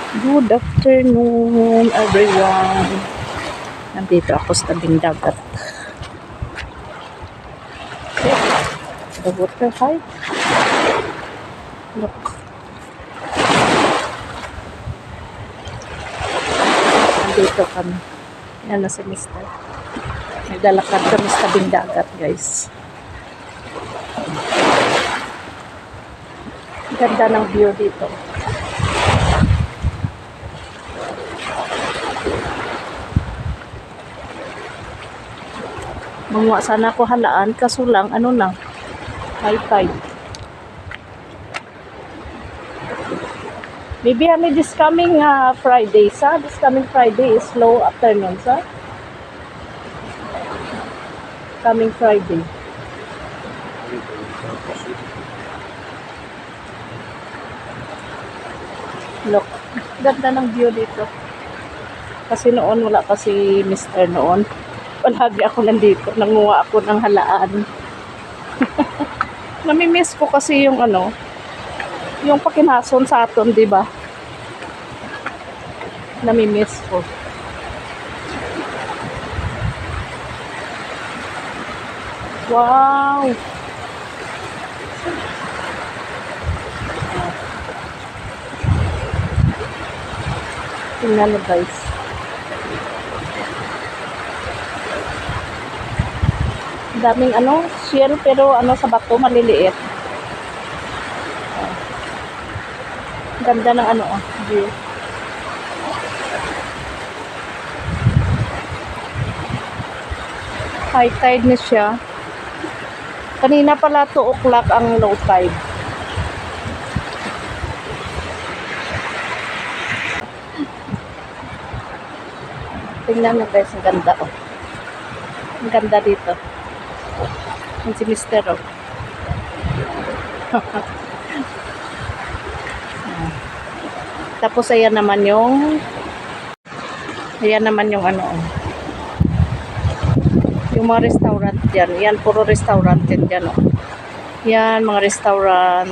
Good afternoon, everyone. Nandito ako sa tabing dagat. The water high. Look. Nandito kami. Yan na si Mr. Naglalakad kami sa tabing dagat, guys. Ganda ng view dito. Manguha sana ako halaan, kaso lang, ano na, high tide. Maybe this coming Friday, sa? This coming Friday is slow afternoon, sa? Coming Friday. Look, ganda ng view dito. Kasi noon, wala kasi Mr. noon. Palagi ako nandito, nanguha ako ng halaan. Namimiss ko kasi yung ano, yung pakinason sa aton, di ba? Namimiss ko. Wow! Tingnan mo, guys. Daming ano, shell pero ano sa bato maliliit. Ganda ng ano, view. High tide na siya. Kanina pala 2 o'clock ang low tide. Tingnan mo, guys, ang ganda, oh. Ang ganda dito. Yung si Mr. Oh. Tapos ayan naman yung ano, oh. Yung mga restaurant dyan. Yan, puro restaurant dyan, oh. Yan, mga restaurant.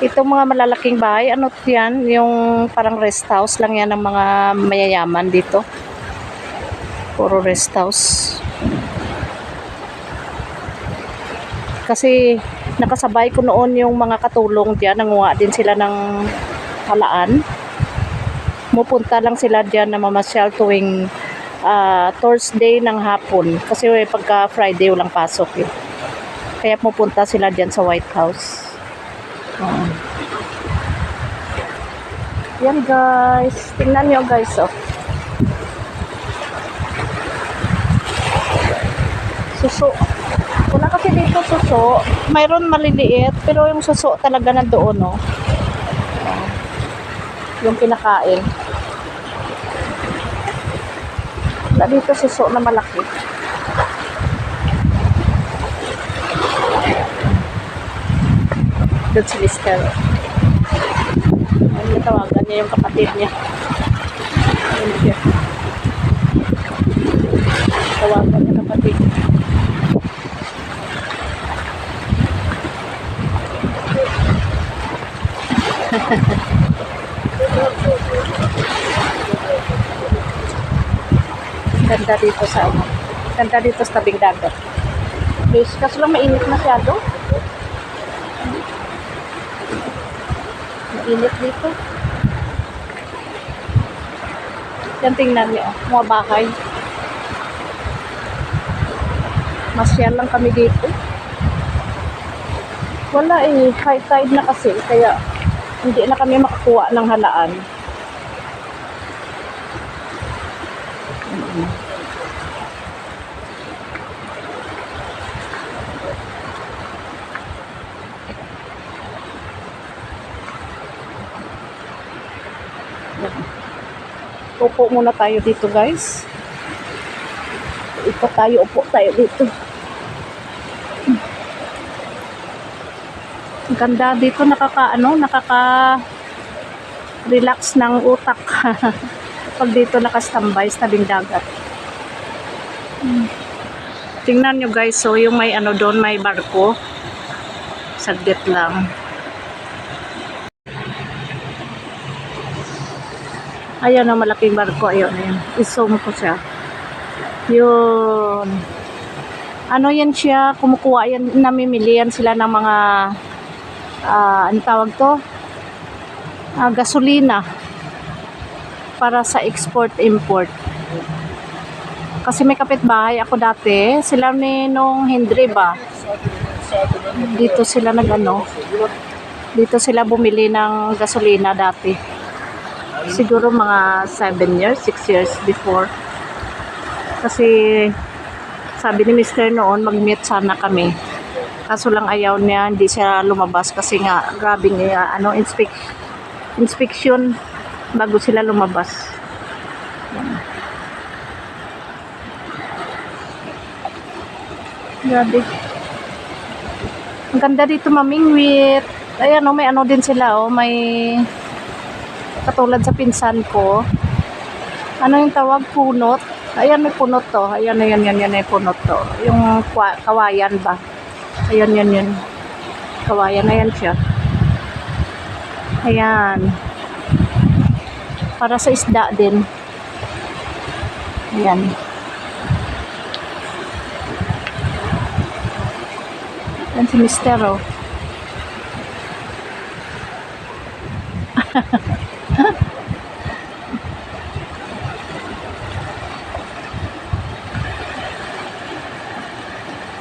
Itong mga malalaking bahay, ano yan? Yung parang rest house lang yan ng mga mayayaman dito. Puro rest house. Kasi nakasabay ko noon yung mga katulong dyan. Nanguha din sila ng halaan. Mupunta lang sila dyan na mamasyal tuwing Thursday ng hapon. Kasi pagka Friday walang pasok, eh. Kaya pupunta sila dyan sa White House. Yan, guys. Tingnan nyo, guys, oh. Suso. Wala kasi dito suso. Mayroon maliliit, pero yung suso talaga nandoon, oh. Yung kinakain. Wala dito suso na malaki. Doon si Mr. Ay, natawagan niya yung kapatid niya. Ayun siya. Tawagan niya kapatid. Ganda dito sa ano. Ganda dito sa tabing dagat. Please, kaso lang mainit masyado. Mainit dito. Yan, tingnan niyo, mga bahay. Masyal lang kami dito. Wala eh, high tide na kasi, kaya hindi na kami makakuha ng halaan. Upo muna tayo dito, guys. Upo tayo dito. Ang ganda dito, nakaka-relax ng utak. Pag dito nakastambay sa tabing dagat. Tingnan nyo, guys, so yung may ano doon, may barko. Saglit lang. Ayan ang malaking barko. Ayun, ayun. I-zoom ko siya. Yun. Ano yan siya? Kumukuha yan. Namimilian sila ng mga ano tawag to? Gasolina. Para sa export-import. Kasi may kapitbahay ako dati. Sila ni nung Hendry ba? Dito sila nag-ano. Dito sila bumili ng gasolina dati. Siguro mga 7 years, 6 years before. Kasi sabi ni Mr. noon mag-meet sana kami. Kaso lang ayaw niya, hindi siya lumabas kasi nga grabing inspection bago sila lumabas. Grabe. Ang ganda dito, maming with ayan may ano din sila may katulad sa pinsan ko. Ano yung tawag? Punot. Ayan, may punot to. Ayan, yan may punot to. Yung kawayan ba? Ayan, yan. Kawayan, ayan siya. Ayan. Para sa isda din. Ayan. Ayan si Mister,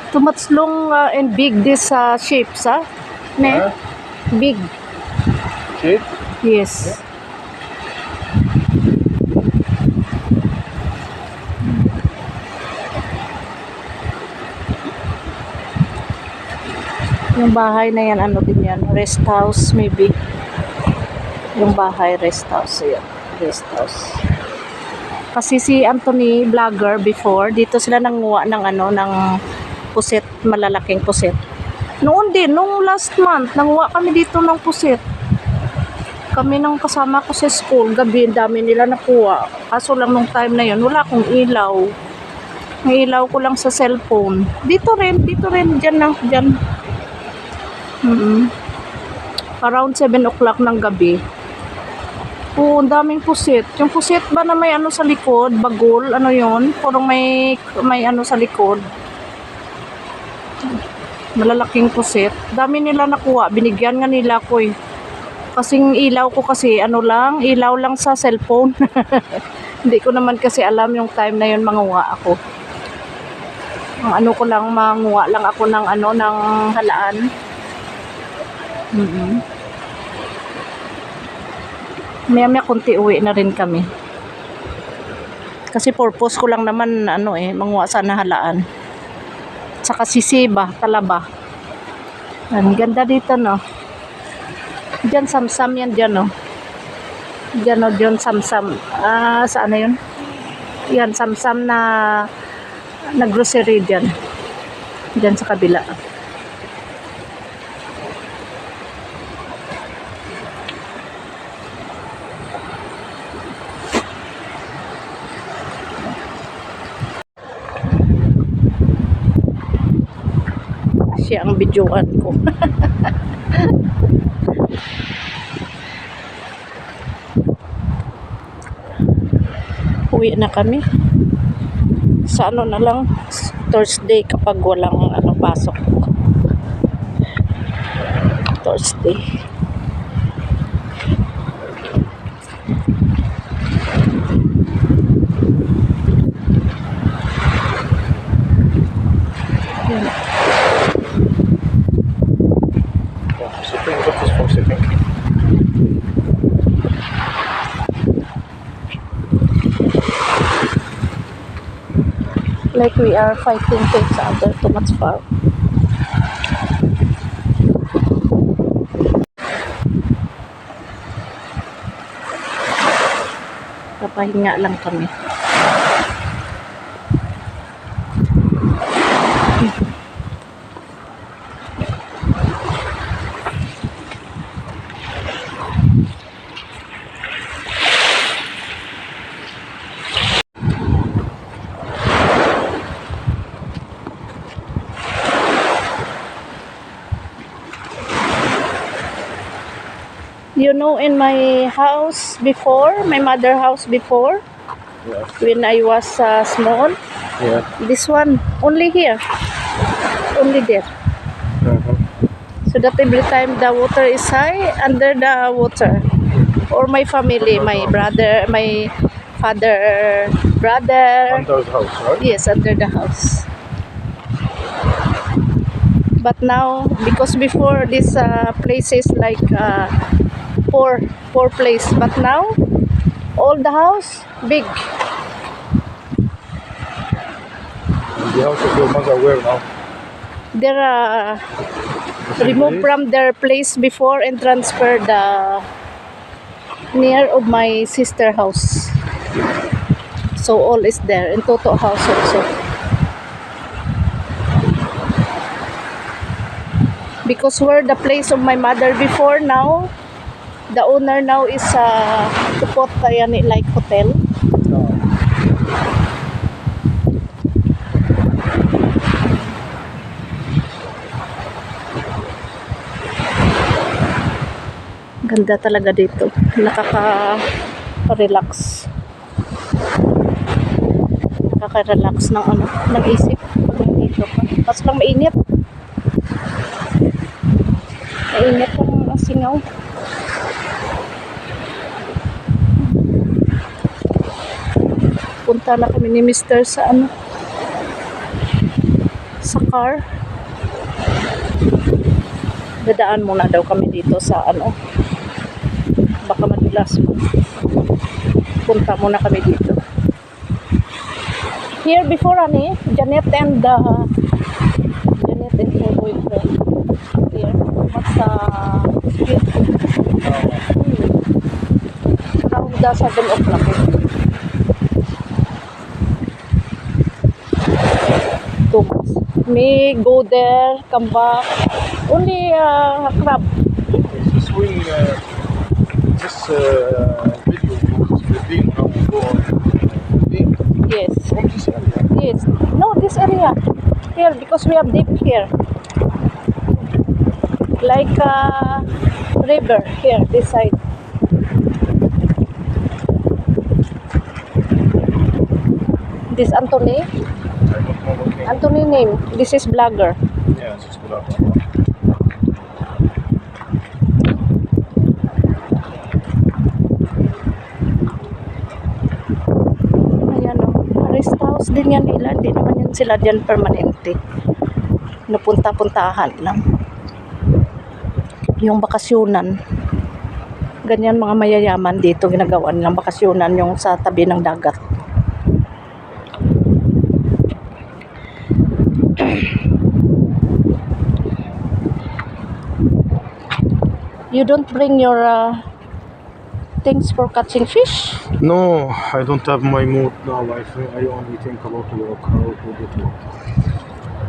Too much long and big this shapes, Ne? Big. Shape? Yes. Yung bahay na yan, ano din yan? Rest house, maybe. Yung bahay, rest house. Ayan. Rest house. Kasi si Anthony, vlogger before, dito sila nanguha ng ng pusit, malalaking pusit. Noon din, nung last month, nanguha kami dito ng pusit. Kami nang kasama ko sa school, gabi, dami nila nakuha. Kaso lang nung time na yun, wala akong ilaw. Ang ilaw ko lang sa cellphone. Dito rin, dyan. Around 7 o'clock ng gabi. Oo, ang daming pusit. Yung pusit ba na may ano sa likod, bagol, ano yun? Parang may ano sa likod. Malalaking pusit. Dami nila nakuha. Binigyan nga nila ko eh. Kasing ilaw ko kasi ilaw lang sa cellphone. Hindi ko naman kasi alam yung time na yun manguha ako. Ang ko lang, manguha lang ako ng ng halaan. Maya konti uwi na rin kami. Kasi purpose ko lang naman manguha sana halaan. Saka sisiba, talaba. Ang ganda dito, no. Diyan samsam yan diyan, Diyan samsam. Saan na yun? Yan samsam na grocery diyan. Diyan sa kabila. Siya ang videoan ko. Uwi na kami. Sa na lang, Thursday kapag walang pasok. Thursday. Sipping, what is for sipping? Like we are fighting to each other too much far. Papahinga lang kami. You know, in my house before, my mother house before, Yes. when I was small, Yeah. this one, only here, only there. Uh-huh. So that every time the water is high, under the water. Or my family, my brother, my father, brother, Under the house, right? yes, under the house. But now, because before this places like poor place, but now all the house big. And the house of your mother where now? They're The same removed place? from their place before and transferred near of my sister house. So all is there in Toto house also. Because where the place of my mother before, now the owner now is Tupot yani like hotel. Ganda talaga dito. Nakaka-relax. Nakaka-relax ng ano, ng isip pag nandito ka. Tapos lang mainit. Mainit ang singaw. Punta na kami ni Mr. sa ano, sa car. Dadaan muna daw kami dito sa ano, baka madulas mo. Punta muna kami dito. Here before ani, Janet and her boyfriend. Here, what's street? Around the 7 o'clock. Too much. Me go there, come back. Only crab. This swing, this video was revealed how we go on deep Yes. from this area. Yes. No, this area. Here, because we have deep here. Like river here, this side. This Anthony. I don't know what name. Anthony name. This is blogger. Yeah, this is good. Ayan o. Rest house din yan nila. Hindi naman yan sila dyan permanente. Napunta-puntahan lang. Yung bakasyonan. Ganyan mga mayayaman dito ginagawa nilang bakasyonan yung sa tabi ng dagat. You don't bring your things for catching fish? No, I don't have my mood now. I only think about work, how to get work.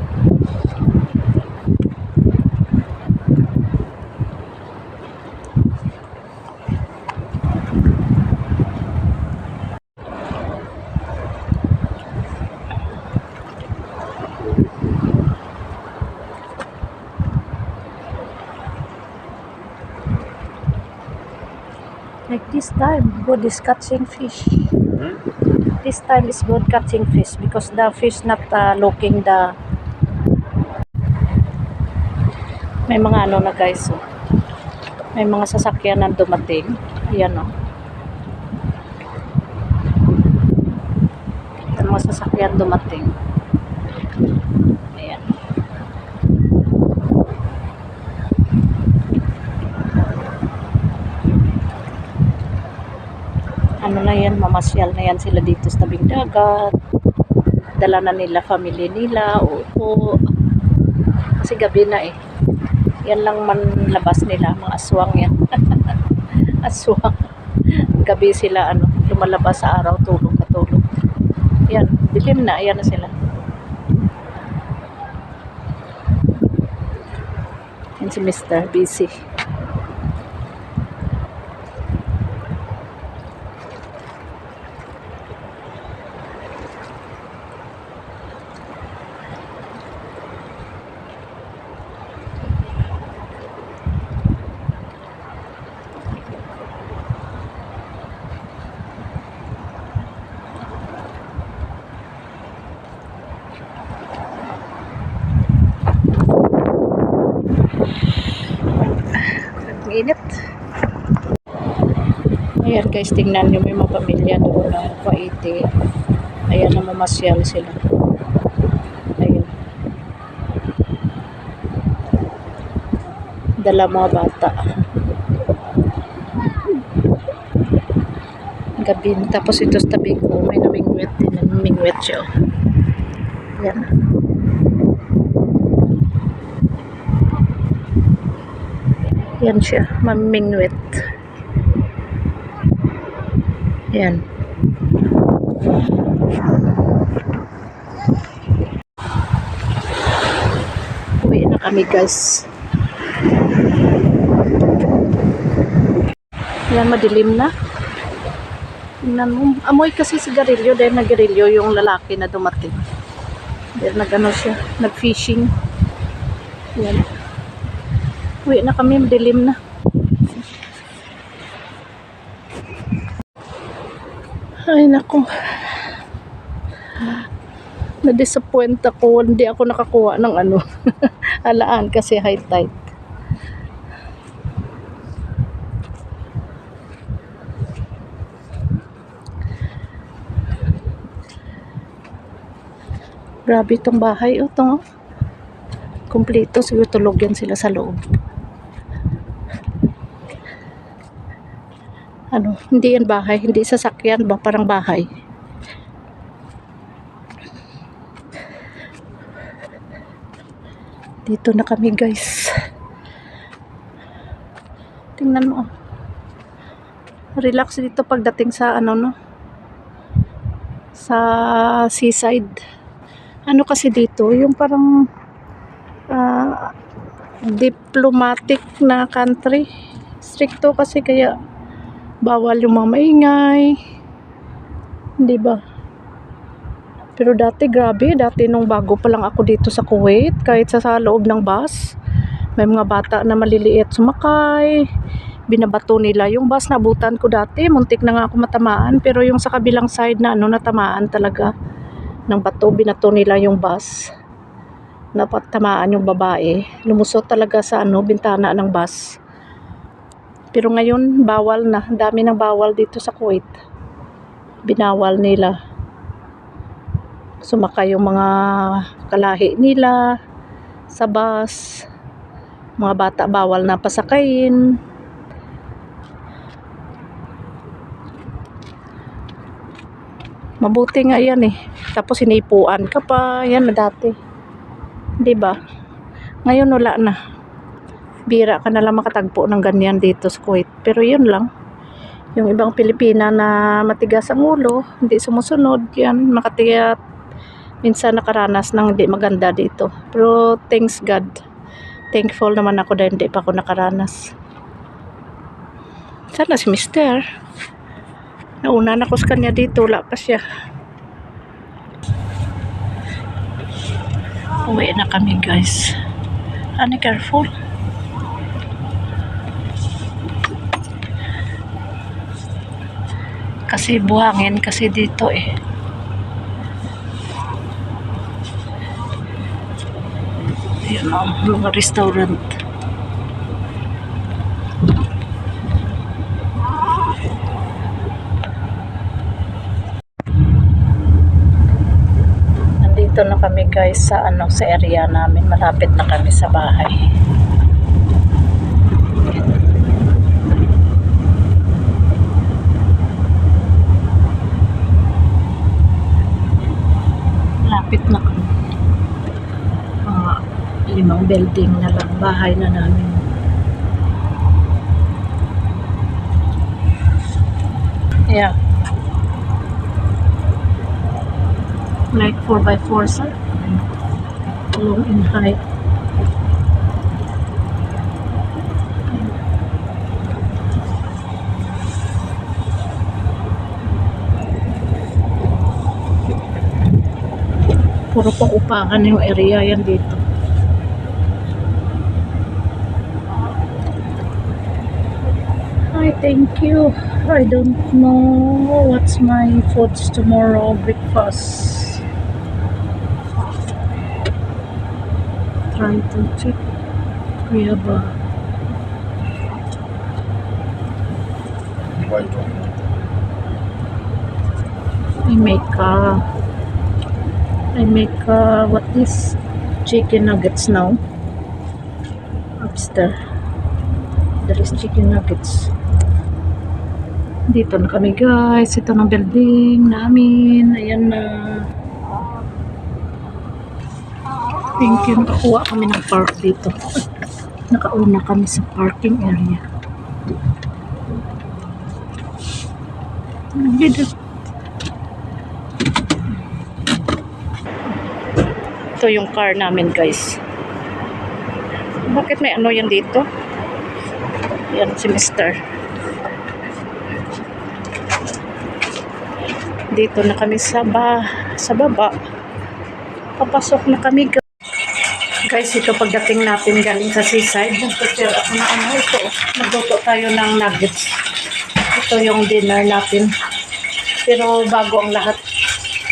Like this time, good is catching fish. This time is good catching fish because the fish not looking the... May mga ano na guys, oh. May mga sasakyan na dumating. Ayan o. May mga sasakyan dumating. Ayan. Ano na yan, mamasyal na yan sila dito sa tabing dagat. Dala na nila family nila, upo. Kasi gabi na eh. Yan lang man labas nila, mga aswang yan. Aswang. Gabi sila ano, lumalabas sa araw, tulog katulog. Yan, dilim na, ayan na sila. Yan si Mr. Busy. Ayan guys, tingnan nyo, may mga pamilya doon na paiti. Ayan, namamasyal sila. Ayan. Dala mga bata. Gabi. Tapos ito sa tabi ko, may namingwit din. Namingwit siya. Ayan. Yan siya, mamingwit. Yan. Uwi na kami guys. Yan, madilim na. Tingnan mo. Amoy kasi sigarilyo dahil naggarilyo yung lalaki na dumating. Dahil nag-ano siya, nag-fishing. Yan. Uwi na kami, madilim na. Ay nako. Na-disappoint ako. Hindi ako nakakuha ng ano. Alaan kasi high tide. Grabe itong bahay. O, ito. Kompleto. Siguro tulog yan sila sa loob. Ano, hindi yan bahay, hindi sasakyan ba, parang bahay. Dito na kami guys. Tingnan mo. Relax dito pagdating sa ano no. Sa seaside. Ano kasi dito, yung parang diplomatic na country. Stricto kasi kaya bawal yung mga maingay. Hindi ba? Pero dati grabe, dati nung bago pa lang ako dito sa Kuwait, kahit sa loob ng bus, may mga bata na maliliit sumakay. Binabato nila yung bus, nabutan ko dati, muntik na nga ako matamaan, pero yung sa kabilang side na ano, natamaan talaga ng bato, binato nila yung bus. Napatamaan yung babae. Lumusot talaga sa ano, bintana ng bus. Pero ngayon, bawal na. Dami ng bawal dito sa Kuwait. Binawal nila. Sumakay yung mga kalahi nila sa bus. Mga bata bawal na pasakayin. Mabuti nga yan eh. Tapos hinipuan ka pa. Yan na dati. Diba? Ngayon wala na. Bira ka na lang makatagpo ng ganyan dito sa Kuwait. Pero yun lang. Yung ibang Pilipina na matigas ang ulo, hindi sumusunod, yan, makatiyak. Minsan nakaranas ng hindi maganda dito. Pero thanks God. Thankful naman ako dahil hindi pa ako nakaranas. Sana si Mister. Nauna na ko sa kanya dito, wala pa siya. Uwi na kami guys. Honey, careful. Kasi buhangin kasi dito eh. Ayan ang mga restaurant. Nandito na kami guys sa ano, sa area namin. Malapit na kami sa bahay. Lapit na kami. 5 building na lang bahay na namin. Yeah. Like 4x4 sir. Low in height. Puro pang upahan yung area yan dito. Hi, thank you. I don't know what's my foods tomorrow breakfast. Try to check. We have a quite well. I make what is chicken nuggets now. Upstairs. There is chicken nuggets. Dito na kami guys. Ito ng building namin. Ayan na. Thank you. Nakakuha kami ng park dito. Nakauna kami sa parking area. Dito. Ito yung car namin guys. Bakit may ano yan dito? Yan si Mr. Dito na kami sa baba. Papasok na kami guys. Ito pagdating natin galing sa seaside. Nag-prepare ako na ano ito. Nagluto tayo ng nuggets. Ito yung dinner natin. Pero bago ang lahat,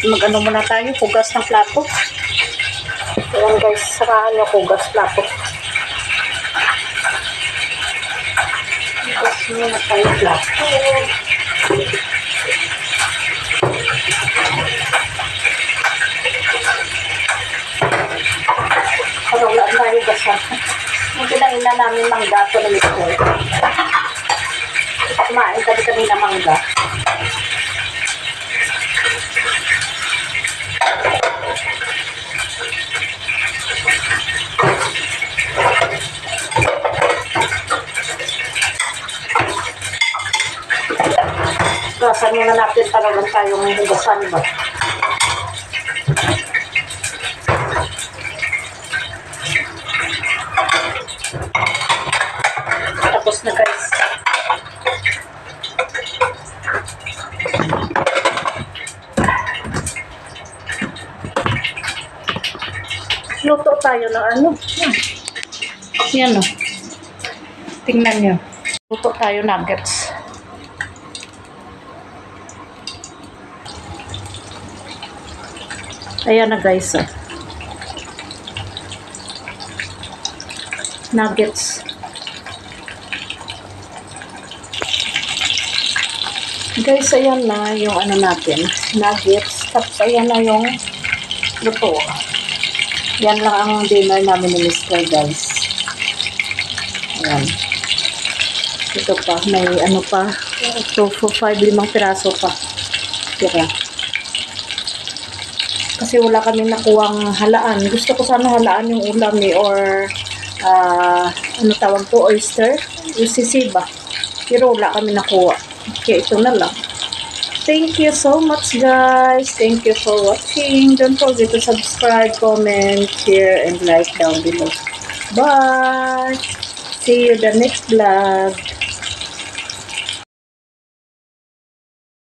mag-ano muna tayo, hugas ng plato. Ayan guys, sarahan nyo hugas plato. Hugas muna tayo plato. Pero wala na hugasan. Yung kinain na namin mangga ito na mito. Kumain kami na mangga. Gasan muna natin para lang tayong hugasan ba. Tapos na guys. Luto tayo ng ano. Yan o. Tingnan nyo. Luto tayo nuggets. Ayan na guys. Nuggets. Guys, ayan na yung ano natin. Nuggets. Tapos ayan na yung luto. Yan lang ang dinner namin ni Mr. guys. Ayan. Ito pa. May ano pa. Ito for 5-5 piraso pa. Tira. Kasi wala kami nakuwang halaan. Gusto ko sana halaan yung ulam or ano tawag to, oyster. Yung sisiba. Pero wala kami nakuha. Okay, ito na lang. Thank you so much guys. Thank you for watching. Don't forget to subscribe, comment, share, and like down below. Bye! See you the next vlog.